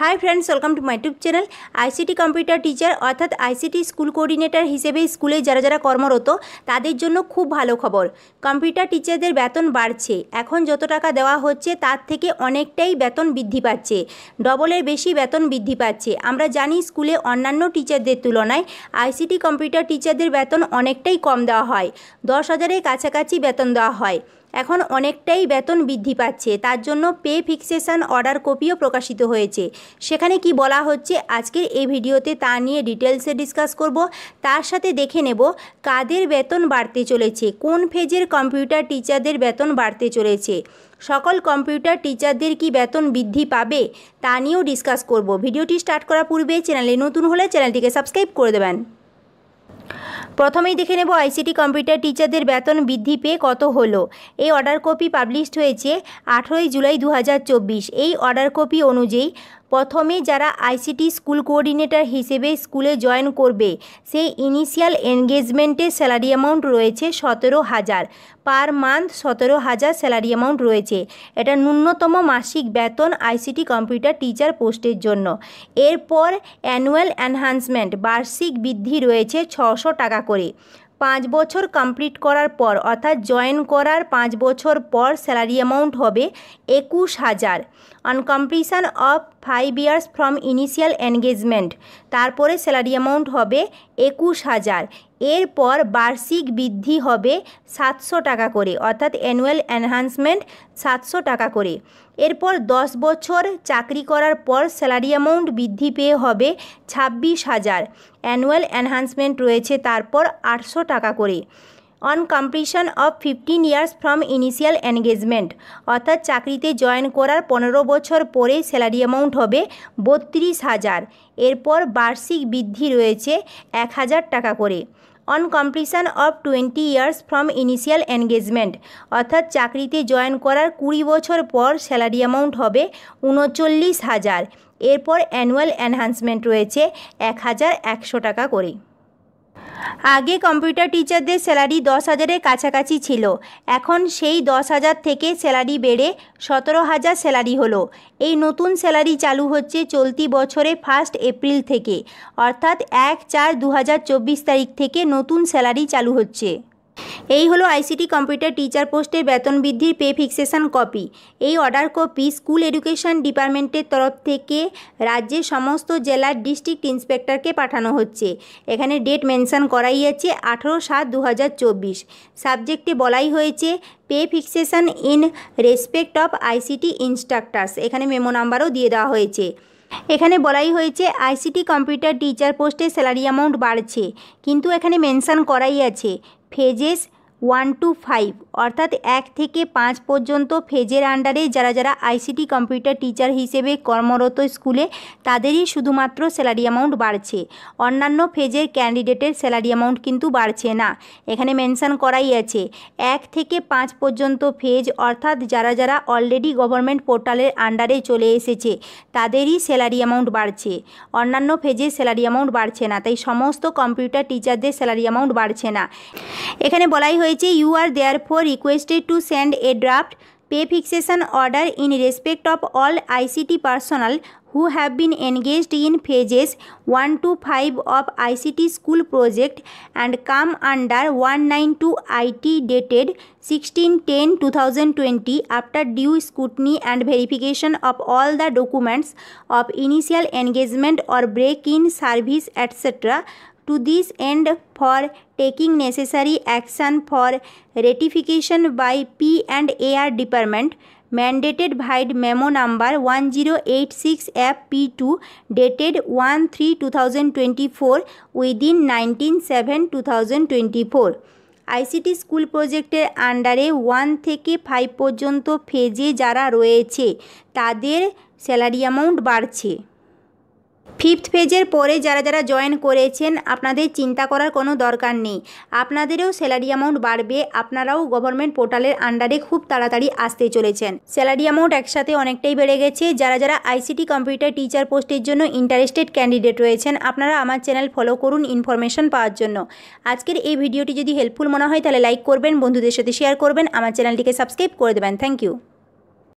Hi friends, welcome to my YouTube channel. ICT computer teacher অর্থাৎ ICT school coordinator হিসেবে স্কুলে যারা কর্মরত তাদের জন্য খুব ভালো খবর। কম্পিউটার টিচারদের বেতন বাড়ছে। এখন যত টাকা দেওয়া হচ্ছে তার থেকে অনেকটাই বেতন বৃদ্ধি পাচ্ছে, ডবলের বেশি বেতন বৃদ্ধি পাচ্ছে। আমরা জানি স্কুলে অন্যান্য টিচারদের তুলনায় আইসিটি কম্পিউটার টিচারদের বেতন অনেকটাই কম দেওয়া হয়, 10,000-এর কাছাকাছি বেতন দেওয়া হয়। এখন অনেকটাই বেতন বৃদ্ধি পাচ্ছে, তার জন্য পে ফিক্সেশন অর্ডার কপিও প্রকাশিত হয়েছে। সেখানে কি বলা হচ্ছে আজকের এই ভিডিওতে তা নিয়ে ডিটেলসে ডিসকাস করব। তার সাথে দেখে নেব কাদের বেতন বাড়তে চলেছে, কোন ফেজের কম্পিউটার টিচারদের বেতন বাড়তে চলেছে, সকল কম্পিউটার টিচারদের কি বেতন বৃদ্ধি পাবে তা নিয়েও ডিসকাস করব। ভিডিওটি স্টার্ট করার পূর্বে চ্যানেলে নতুন হলে চ্যানেলটিকে সাবস্ক্রাইব করে দেবেন। প্রথমেই দেখে নেব আইসিটি কম্পিউটার টিচারদের বেতন বৃদ্ধি পেয়ে কত হলো। এই অর্ডার কপি পাবলিশড হয়েছে 18 জুলাই 2024। এই অর্ডার কপি অনুযায়ী প্রথমে যারা আইসিটি স্কুল কোঅর্ডিনেটর হিসেবে স্কুলে জয়েন করবে সেই ইনিশিয়াল এনগেজমেন্টের স্যালারি অ্যামাউন্ট রয়েছে 17,000 পার মান্থ। 17,000 স্যালারি অ্যামাউন্ট রয়েছে। এটা ন্যূনতম মাসিক বেতন আইসিটি কম্পিউটার টিচার পোস্টের জন্য। এরপর অ্যানুয়াল এনহান্সমেন্ট বার্ষিক বৃদ্ধি রয়েছে 600 টাকা করে। 5 বছর কমপ্লিট করার পর অর্থাৎ জয়েন করার 5 বছর পর স্যালারি অ্যামাউন্ট হবে 21,000 on completion of 5 years from initial engagement. তারপরে স্যালারি অ্যামাউন্ট হবে 21,000। এরপর বার্ষিক বৃদ্ধি হবে 700 টাকা করে, অর্থাৎ অ্যানুয়াল এনহান্সমেন্ট 700 টাকা করে। এরপর 10 বছর চাকরি করার পর স্যালারি অ্যামাউন্ট বৃদ্ধি পেয়ে হবে 26,000। অ্যানুয়াল এনহান্সমেন্ট রয়েছে তারপর 800 টাকা করে। On completion of 15 years from initial engagement, অর্থাৎ চাকরিতে জয়েন করার 15 বছর পরে স্যালারি অ্যামাউন্ট হবে 32,000। এরপর বার্ষিক বৃদ্ধি রয়েছে 1,000 টাকা করে। On completion of 20 years from initial engagement, অর্থাৎ চাকরিতে জয়েন করার 20 বছর পর স্যালারি অ্যামাউন্ট হবে 39,000। এরপর অ্যানুয়াল এনহান্সমেন্ট রয়েছে 1,100 টাকা করে। আগে কম্পিউটার টিচারদের স্যালারি 10,000-এর কাছাকাছি ছিল। এখন সেই 10,000 থেকে স্যালারি বেড়ে 17,000 স্যালারি হলো। এই নতুন স্যালারি চালু হচ্ছে চলতি বছরে 1 এপ্রিল থেকে, অর্থাৎ 1/4/2024 তারিখ থেকে নতুন স্যালারি চালু হচ্ছে। এই হলো আইসিটি কম্পিউটার টিচার পোস্টের বেতন বৃদ্ধির পে ফিক্সেশন কপি। এই অর্ডার কপি স্কুল এডুকেশন ডিপার্টমেন্টের তরফ থেকে রাজ্যের সমস্ত জেলার ডিস্ট্রিক্ট ইন্সপেক্টরকে পাঠানো হচ্ছে। এখানে ডেট মেনশন করাই আছে 18/7/2024। সাবজেক্টে বলাই হয়েছে pay fixation in respect of ICT instructors. এখানে মেমো নাম্বারও দিয়ে দেওয়া হয়েছে। এখানে বলাই হয়েছে আইসিটি কম্পিউটার টিচার পোস্টের স্যালারি অ্যামাউন্ট বাড়ছে, কিন্তু এখানে মেনশন করাই আছে ফেজেস 1 to 5, অর্থাৎ 1 থেকে 5 পর্যন্ত ফেজের আন্ডারে যারা আইসিটি কম্পিউটার টিচার হিসেবে কর্মরত স্কুলে তাদেরই শুধুমাত্র স্যালারি অ্যামাউন্ট বাড়ছে। অন্যান্য ফেজের ক্যান্ডিডেটের স্যালারি অ্যামাউন্ট কিন্তু বাড়ছে না। এখানে মেনশন করাই আছে 1 থেকে 5 পর্যন্ত ফেজ, অর্থাৎ যারা অলরেডি গভর্নমেন্ট পোর্টালের আন্ডারে চলে এসেছে তাদেরই স্যালারি অ্যামাউন্ট বাড়ছে। অন্যান্য ফেজের স্যালারি অ্যামাউন্ট বাড়ছে না, তাই সমস্ত কম্পিউটার টিচারদের স্যালারি অ্যামাউন্ট বাড়ছে না। এখানে বলাই হয়েছে you are therefore requested to send a draft pay fixation order in respect of all ICT personnel who have been engaged in phases 1 to 5 of ICT school project and come under 192 IT dated 16/10/2020 after due scrutiny and verification of all the documents of initial engagement or break-in service etc. to this end for taking necessary action for ratification by P&AR Department mandated by memo number 1086-FP2 dated 1/3/2024 within 19/7/2024। ICT school প্রজেক্টের আন্ডারে 1 থেকে 5 পর্যন্ত ফেজে যারা রয়েছে তাদের salary amount বাড়ছে। 5th ফেজের পরে যারা জয়েন করেছেন আপনাদের চিন্তা করার কোনো দরকার নেই, আপনাদেরও স্যালারি অ্যামাউন্ট বাড়বে। আপনারাও গভর্নমেন্ট পোর্টালের আন্ডারে খুব তাড়াতাড়ি আসতে চলেছেন। স্যালারি অ্যামাউন্ট একসাথে অনেকটাই বেড়ে গেছে। যারা আইসিটি কম্পিউটার টিচার পোস্টের জন্য ইন্টারেস্টেড ক্যান্ডিডেট রয়েছেন আপনারা আমার চ্যানেল ফলো করুন ইনফরমেশন পাওয়ার জন্য। আজকের এই ভিডিওটি যদি হেল্পফুল মনে হয় তাহলে লাইক করবেন, বন্ধুদের সাথে শেয়ার করবেন, আমার চ্যানেলটিকে সাবস্ক্রাইব করে দেবেন। Thank you.